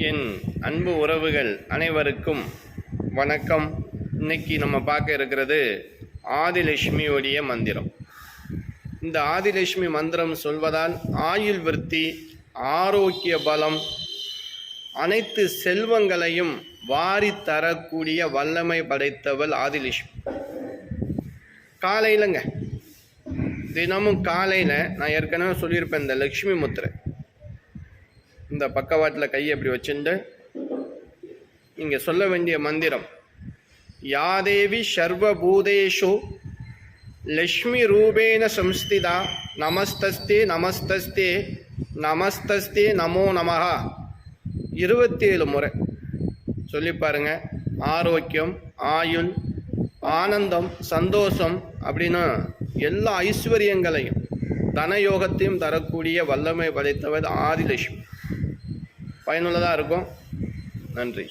என் அன்பு உறவுகள் அனைவருக்கும் வணக்கம். இன்னைக்கு நம்ம பார்க்க இருக்கிறது ஆதிலட்சுமியுடைய மந்திரம். இந்த ஆதிலட்சுமி மந்திரம் சொல்வதால் ஆயுள் விருத்தி, ஆரோக்கிய பலம், அனைத்து செல்வங்களையும் வாரி தரக்கூடிய வல்லமை படைத்தவள் ஆதிலட்சுமி. காலையிலங்க, தினமும் காலையில் நான் ஏற்கனவே சொல்லியிருப்பேன், இந்த லக்ஷ்மி முத்திரை இந்த பக்கவாட்டில் கையை அப்படி வச்சுட்டு இங்கே சொல்ல வேண்டிய மந்திரம், யாதேவி சர்வபூதேஷு லக்ஷ்மி ரூபேன சம்ஸ்திதா நமஸ்தஸ்தே நமஸ்தஸ்தே நமஸ்தஸ்தே நமோ நமஹா 27 முறை சொல்லி பாருங்க. ஆரோக்கியம், ஆயுள், ஆனந்தம், சந்தோஷம் அப்படின்னு எல்லா ஐஸ்வர்யங்களையும் தனயோகத்தையும் தரக்கூடிய வல்லமை படைத்தவர் ஆதிலட்சுமி. பயனுள்ளதாக இருக்கும். நன்றி.